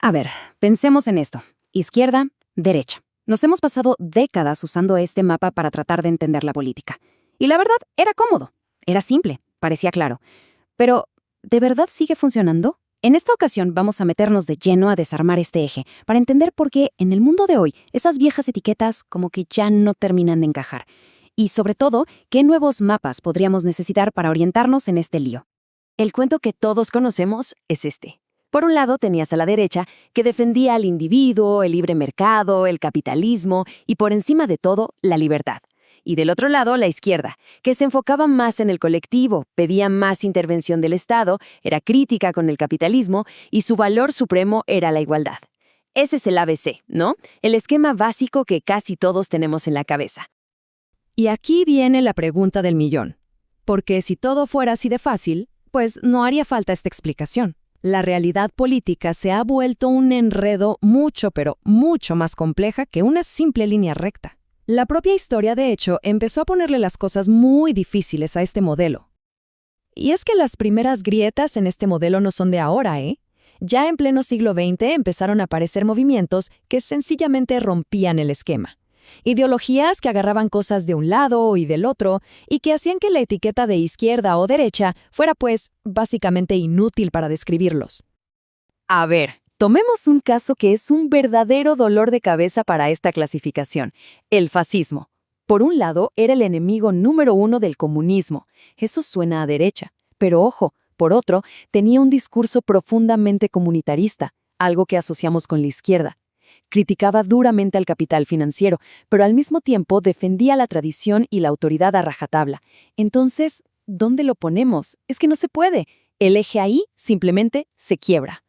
A ver, pensemos en esto. Izquierda, derecha. Nos hemos pasado décadas usando este mapa para tratar de entender la política. Y la verdad, era cómodo. Era simple, parecía claro. Pero, ¿de verdad sigue funcionando? En esta ocasión vamos a meternos de lleno a desarmar este eje, para entender por qué, en el mundo de hoy, esas viejas etiquetas como que ya no terminan de encajar. Y sobre todo, ¿qué nuevos mapas podríamos necesitar para orientarnos en este lío? El cuento que todos conocemos es este. Por un lado tenías a la derecha, que defendía al individuo, el libre mercado, el capitalismo y por encima de todo, la libertad. Y del otro lado, la izquierda, que se enfocaba más en el colectivo, pedía más intervención del Estado, era crítica con el capitalismo y su valor supremo era la igualdad. Ese es el ABC, ¿no? El esquema básico que casi todos tenemos en la cabeza. Y aquí viene la pregunta del millón. Porque si todo fuera así de fácil, pues no haría falta esta explicación. La realidad política se ha vuelto un enredo mucho, pero mucho más compleja que una simple línea recta. La propia historia, de hecho, empezó a ponerle las cosas muy difíciles a este modelo. Y es que las primeras grietas en este modelo no son de ahora, ¿eh? Ya en pleno siglo XX empezaron a aparecer movimientos que sencillamente rompían el esquema. Ideologías que agarraban cosas de un lado y del otro y que hacían que la etiqueta de izquierda o derecha fuera, pues, básicamente inútil para describirlos. A ver, tomemos un caso que es un verdadero dolor de cabeza para esta clasificación, el fascismo. Por un lado, era el enemigo número uno del comunismo. Eso suena a derecha. Pero ojo, por otro, tenía un discurso profundamente comunitarista, algo que asociamos con la izquierda. Criticaba duramente al capital financiero, pero al mismo tiempo defendía la tradición y la autoridad a rajatabla. Entonces, ¿dónde lo ponemos? Es que no se puede. El eje ahí simplemente se quiebra.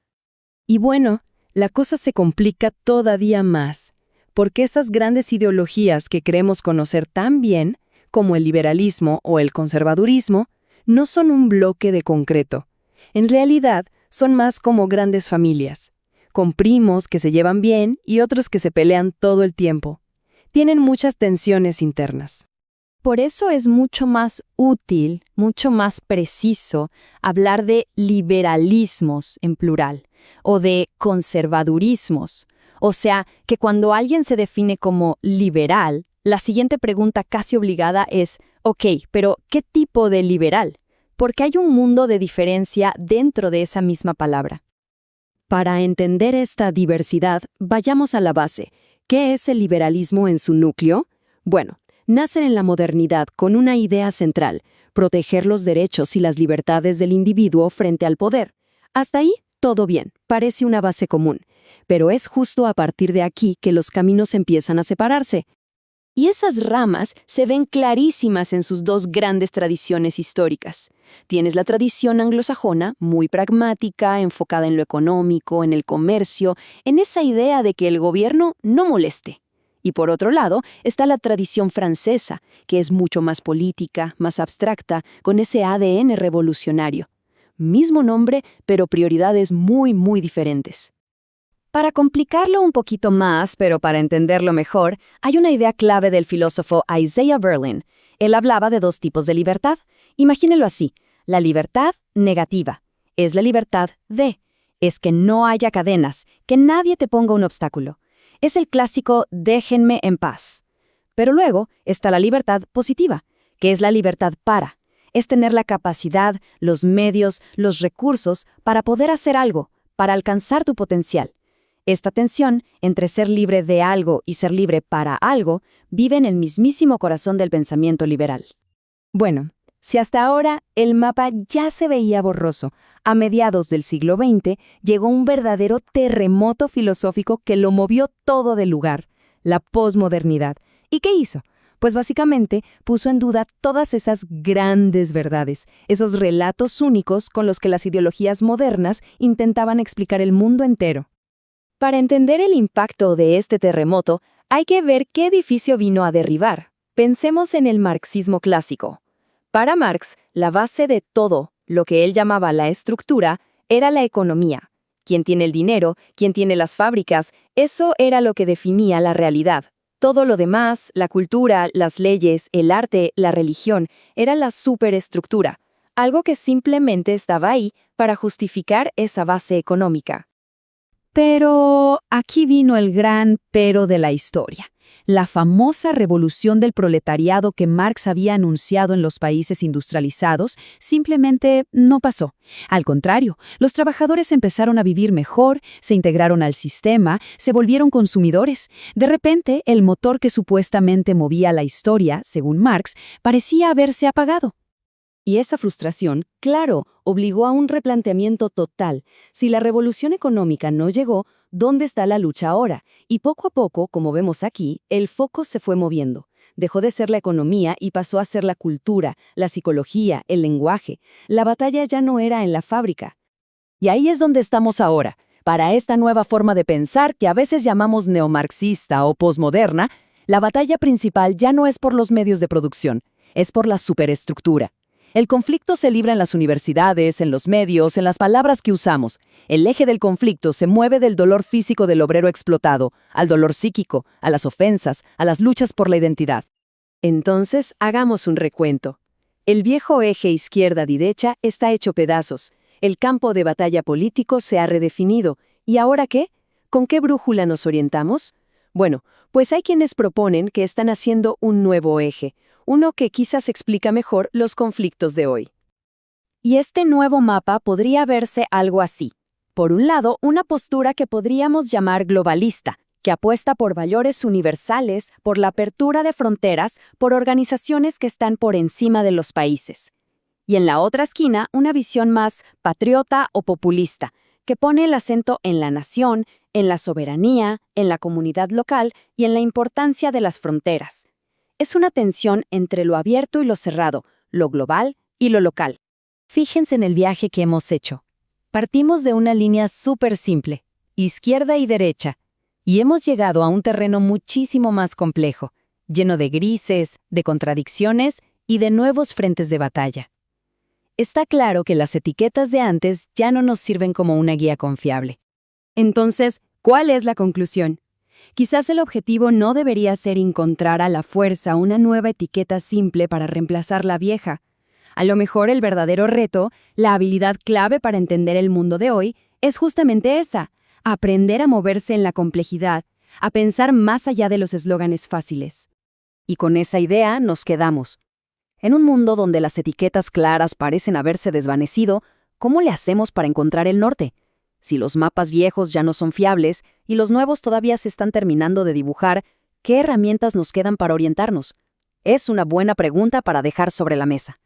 Y bueno, la cosa se complica todavía más, porque esas grandes ideologías que creemos conocer tan bien, como el liberalismo o el conservadurismo, no son un bloque de concreto. En realidad, son más como grandes familias, con primos que se llevan bien y otros que se pelean todo el tiempo. Tienen muchas tensiones internas. Por eso es mucho más útil, mucho más preciso hablar de liberalismos en plural o de conservadurismos. O sea, que cuando alguien se define como liberal, la siguiente pregunta casi obligada es, ok, pero ¿qué tipo de liberal? Porque hay un mundo de diferencia dentro de esa misma palabra. Para entender esta diversidad, vayamos a la base. ¿Qué es el liberalismo en su núcleo? Bueno, nacen en la modernidad con una idea central, proteger los derechos y las libertades del individuo frente al poder. Hasta ahí, todo bien, parece una base común. Pero es justo a partir de aquí que los caminos empiezan a separarse. Y esas ramas se ven clarísimas en sus dos grandes tradiciones históricas. Tienes la tradición anglosajona, muy pragmática, enfocada en lo económico, en el comercio, en esa idea de que el gobierno no moleste. Y por otro lado, está la tradición francesa, que es mucho más política, más abstracta, con ese ADN revolucionario. Mismo nombre, pero prioridades muy, muy diferentes. Para complicarlo un poquito más, pero para entenderlo mejor, hay una idea clave del filósofo Isaiah Berlin. Él hablaba de dos tipos de libertad. Imagínelo así, la libertad negativa. Es la libertad es que no haya cadenas, que nadie te ponga un obstáculo. Es el clásico déjenme en paz. Pero luego está la libertad positiva, que es la libertad para. Es tener la capacidad, los medios, los recursos para poder hacer algo, para alcanzar tu potencial. Esta tensión entre ser libre de algo y ser libre para algo vive en el mismísimo corazón del pensamiento liberal. Bueno, si hasta ahora el mapa ya se veía borroso, a mediados del siglo XX llegó un verdadero terremoto filosófico que lo movió todo del lugar, la posmodernidad. ¿Y qué hizo? Pues básicamente puso en duda todas esas grandes verdades, esos relatos únicos con los que las ideologías modernas intentaban explicar el mundo entero. Para entender el impacto de este terremoto, hay que ver qué edificio vino a derribar. Pensemos en el marxismo clásico. Para Marx, la base de todo, lo que él llamaba la estructura, era la economía. Quién tiene el dinero, quién tiene las fábricas, eso era lo que definía la realidad. Todo lo demás, la cultura, las leyes, el arte, la religión, era la superestructura, algo que simplemente estaba ahí para justificar esa base económica. Pero aquí vino el gran pero de la historia. La famosa revolución del proletariado que Marx había anunciado en los países industrializados simplemente no pasó. Al contrario, los trabajadores empezaron a vivir mejor, se integraron al sistema, se volvieron consumidores. De repente, el motor que supuestamente movía la historia, según Marx, parecía haberse apagado. Y esa frustración, claro, obligó a un replanteamiento total. Si la revolución económica no llegó, ¿dónde está la lucha ahora? Y poco a poco, como vemos aquí, el foco se fue moviendo. Dejó de ser la economía y pasó a ser la cultura, la psicología, el lenguaje. La batalla ya no era en la fábrica. Y ahí es donde estamos ahora. Para esta nueva forma de pensar que a veces llamamos neomarxista o posmoderna, la batalla principal ya no es por los medios de producción, es por la superestructura. El conflicto se libra en las universidades, en los medios, en las palabras que usamos. El eje del conflicto se mueve del dolor físico del obrero explotado, al dolor psíquico, a las ofensas, a las luchas por la identidad. Entonces, hagamos un recuento. El viejo eje izquierda-derecha está hecho pedazos. El campo de batalla político se ha redefinido. ¿Y ahora qué? ¿Con qué brújula nos orientamos? Bueno, pues hay quienes proponen que están haciendo un nuevo eje, uno que quizás explica mejor los conflictos de hoy. Y este nuevo mapa podría verse algo así. Por un lado, una postura que podríamos llamar globalista, que apuesta por valores universales, por la apertura de fronteras, por organizaciones que están por encima de los países. Y en la otra esquina, una visión más patriota o populista, que pone el acento en la nación, en la soberanía, en la comunidad local y en la importancia de las fronteras. Es una tensión entre lo abierto y lo cerrado, lo global y lo local. Fíjense en el viaje que hemos hecho. Partimos de una línea súper simple, izquierda y derecha, y hemos llegado a un terreno muchísimo más complejo, lleno de grises, de contradicciones y de nuevos frentes de batalla. Está claro que las etiquetas de antes ya no nos sirven como una guía confiable. Entonces, ¿cuál es la conclusión? Quizás el objetivo no debería ser encontrar a la fuerza una nueva etiqueta simple para reemplazar la vieja. A lo mejor el verdadero reto, la habilidad clave para entender el mundo de hoy, es justamente esa: aprender a moverse en la complejidad, a pensar más allá de los eslóganes fáciles. Y con esa idea nos quedamos. En un mundo donde las etiquetas claras parecen haberse desvanecido, ¿cómo le hacemos para encontrar el norte? Si los mapas viejos ya no son fiables y los nuevos todavía se están terminando de dibujar, ¿qué herramientas nos quedan para orientarnos? Es una buena pregunta para dejar sobre la mesa.